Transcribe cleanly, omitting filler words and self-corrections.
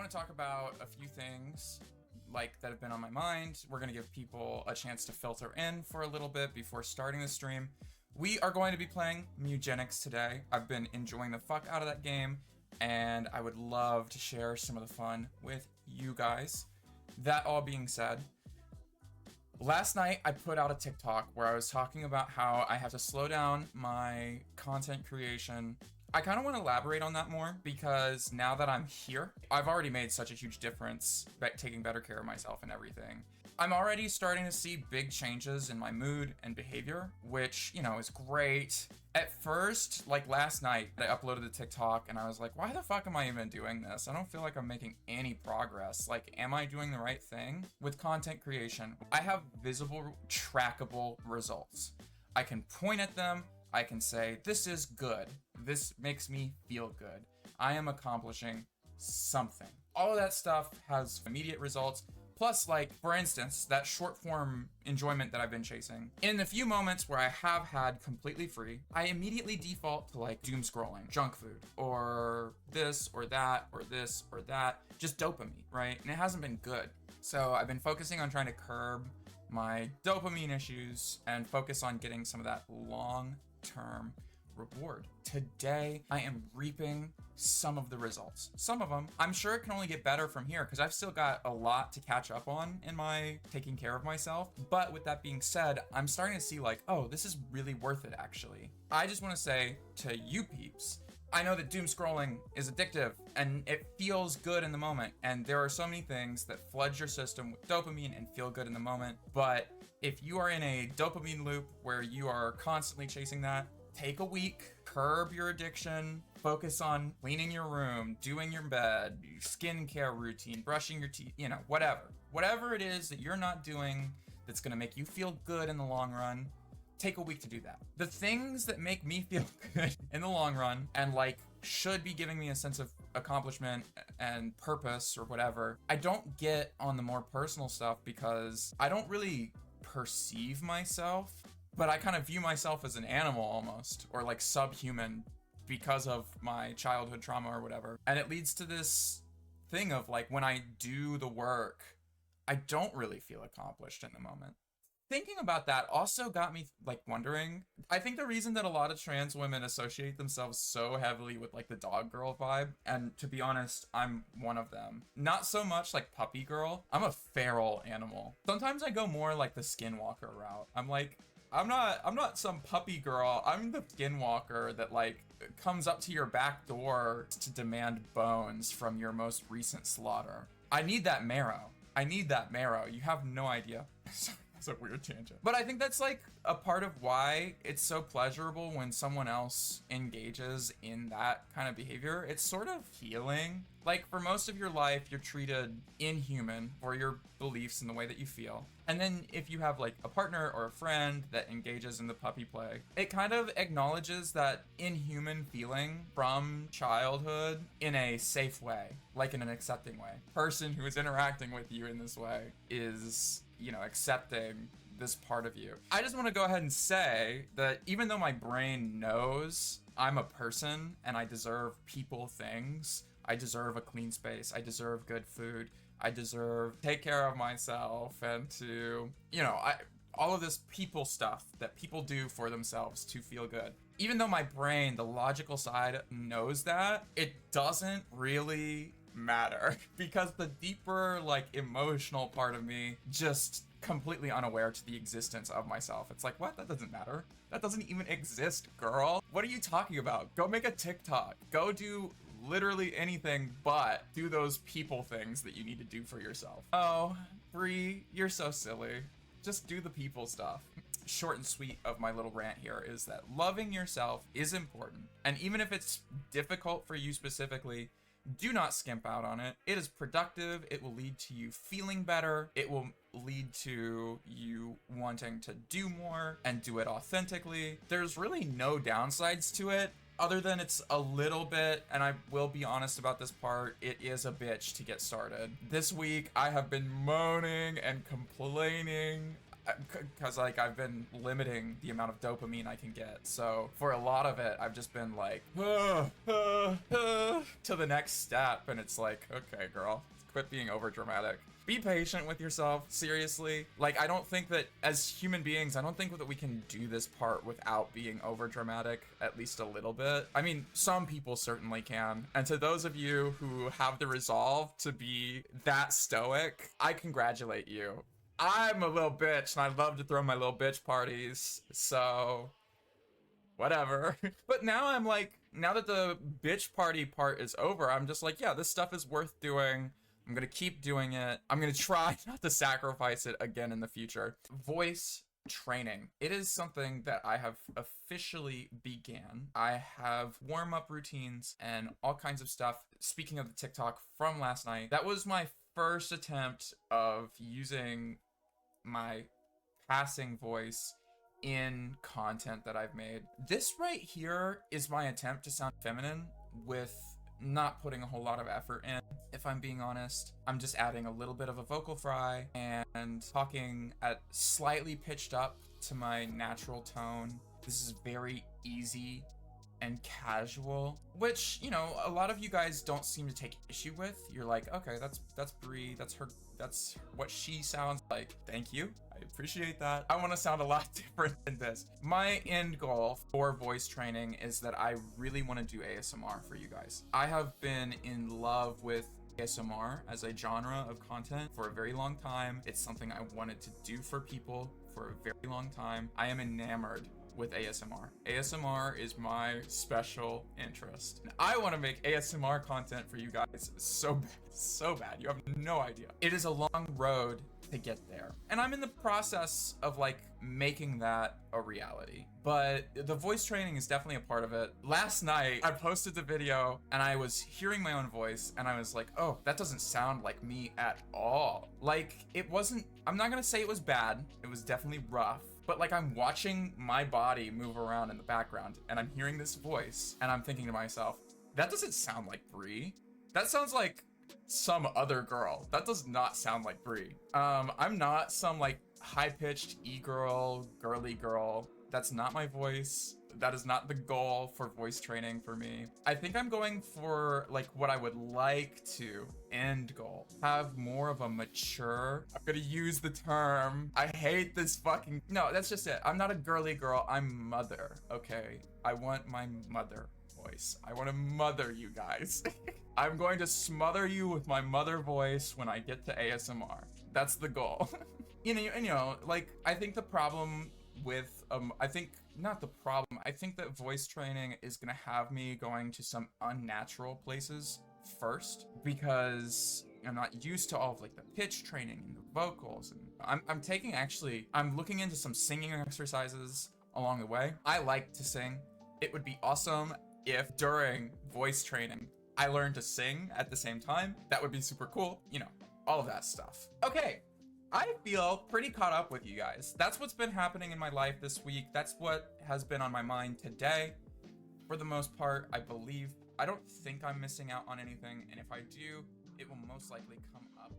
want to talk about a few things that have been on my mind. We're going to give people a chance to filter in for a little bit before starting the stream. We are going to be playing Mugenics today. I've been enjoying the fuck out of that game, and I would love to share some of the fun with you guys. That all being said, last night I put out a TikTok where I was talking about how I have to slow down my content creation. I kind of want to elaborate on that more because now that I'm here, I've already made such a huge difference taking better care of myself and everything. I'm already starting to see big changes in my mood and behavior, which, you know, is great. At first, like last night, I uploaded the TikTok and I was like, why the fuck am I even doing this? I don't feel like I'm making any progress. Like, am I doing the right thing? With content creation, I have visible, trackable results. I can point at them. I can say, this is good. This makes me feel good. I am accomplishing something. All of that stuff has immediate results. Plus, like, for instance, that short form enjoyment that I've been chasing. In the few moments where I have had completely free, I immediately default to like doom scrolling, junk food, or this or that, or this or that, just dopamine, right? And it hasn't been good. So I've been focusing on trying to curb my dopamine issues and focus on getting some of that long-term reward. Today, I am reaping some of the results. Some of them, I'm sure it can only get better from here because I've still got a lot to catch up on in my taking care of myself. But with that being said, I'm starting to see like, oh, this is really worth it actually. I just want to say to you peeps, I know that doom scrolling is addictive and it feels good in the moment. And there are so many things that flood your system with dopamine and feel good in the moment. But if you are in a dopamine loop where you are constantly chasing that, take a week, curb your addiction, focus on cleaning your room, doing your bed, your skincare routine, brushing your teeth, you know, whatever it is that you're not doing that's going to make you feel good in the long run. Take a week to do that. The things that make me feel good in the long run and like should be giving me a sense of accomplishment and purpose or whatever, I don't get on the more personal stuff because I don't really perceive myself, but I kind of view myself as an animal almost, or like subhuman because of my childhood trauma or whatever. And it leads to this thing of like, when I do the work, I don't really feel accomplished in the moment. Thinking about that also got me like wondering, I think the reason that a lot of trans women associate themselves so heavily with like the dog girl vibe, and to be honest, I'm one of them. Not so much like puppy girl, I'm a feral animal. Sometimes I go more like the skinwalker route. I'm like, I'm not some puppy girl. I'm the skinwalker that like comes up to your back door to demand bones from your most recent slaughter. I need that marrow. You have no idea. Sorry, that's a weird tangent. But I think that's like a part of why it's so pleasurable when someone else engages in that kind of behavior. It's sort of healing. Like, for most of your life, you're treated inhuman for your beliefs and the way that you feel. And then if you have like a partner or a friend that engages in the puppy play, it kind of acknowledges that inhuman feeling from childhood in a safe way, like in an accepting way. Person who is interacting with you in this way is, you know, accepting this part of you. I just want to go ahead and say that even though my brain knows I'm a person and I deserve people things, I deserve a clean space, I deserve good food, I deserve to take care of myself and to, you know, all of this people stuff that people do for themselves to feel good. Even though my brain, the logical side, knows that, it doesn't really matter because the deeper, like, emotional part of me just completely unaware to the existence of myself. It's like, what? That doesn't matter. That doesn't even exist, girl. What are you talking about? Go make a TikTok. Go do literally anything but do those people things that you need to do for yourself. Oh, Brie, you're so silly. Just do the people stuff. Short and sweet of my little rant here is that loving yourself is important. And even if it's difficult for you specifically, do not skimp out on it. It is productive. It will lead to you feeling better. It will lead to you wanting to do more and do it authentically. There's really no downsides to it. Other than it's a little bit, and I will be honest about this part, it is a bitch to get started. This week, I have been moaning and complaining. because like I've been limiting the amount of dopamine I can get. So for a lot of it, I've just been like, to the next step, and it's like, okay, girl, quit being over dramatic. Be patient with yourself, seriously. Like, I don't think that as human beings, I don't think that we can do this part without being over dramatic, at least a little bit. I mean, some people certainly can. And to those of you who have the resolve to be that stoic, I congratulate you. I'm a little bitch and I love to throw my little bitch parties, so whatever. But now I'm like, now that the bitch party part is over, I'm just like, yeah, this stuff is worth doing. I'm gonna keep doing it. I'm gonna try not to sacrifice it again in the future. Voice training. It is something that I have officially began. I have warm-up routines and all kinds of stuff. Speaking of the TikTok from last night, that was my first attempt of using my passing voice in content that I've made. This right here is my attempt to sound feminine with not putting a whole lot of effort in. If I'm being honest, I'm just adding a little bit of a vocal fry and talking at slightly pitched up to my natural tone. This is very easy and casual, which, you know, a lot of you guys don't seem to take issue with. You're like, okay, that's Brie, that's what she sounds like. Thank you, I appreciate that. I want to sound a lot different than this. My end goal for voice training is that I really want to do ASMR for you guys. I have been in love with ASMR as a genre of content for a very long time. It's something I wanted to do for people for a very long time. I am enamored with ASMR. ASMR is my special interest. And I want to make ASMR content for you guys so bad, so bad. You have no idea. It is a long road to get there. And I'm in the process of like making that a reality. But the voice training is definitely a part of it. Last night, I posted the video and I was hearing my own voice and I was like, oh, that doesn't sound like me at all. Like, it wasn't, I'm not gonna say it was bad. It was definitely rough. But like, I'm watching my body move around in the background and I'm hearing this voice and I'm thinking to myself, that doesn't sound like Brie. That sounds like some other girl. That does not sound like Brie. I'm not some like high-pitched e-girl, girly girl. That's not my voice. That is not the goal for voice training for me. I think I'm going for like what I would like to end goal. Have more of a mature, I'm gonna use the term, I hate this fucking, no, that's just it. I'm not a girly girl, I'm mother, okay? I want my mother voice. I want to mother you guys. I'm going to smother you with my mother voice when I get to ASMR. That's the goal. you know, like, I think the problem with, I think that voice training is gonna have me going to some unnatural places first, because I'm not used to all of like the pitch training and the vocals, and I'm looking into some singing exercises along the way. I like to sing. It would be awesome if during voice training I learned to sing at the same time. That would be super cool, you know, all of that stuff. Okay, I feel pretty caught up with you guys. That's what's been happening in my life this week. That's what has been on my mind today. For the most part, I believe. I don't think I'm missing out on anything, and if I do, it will most likely come up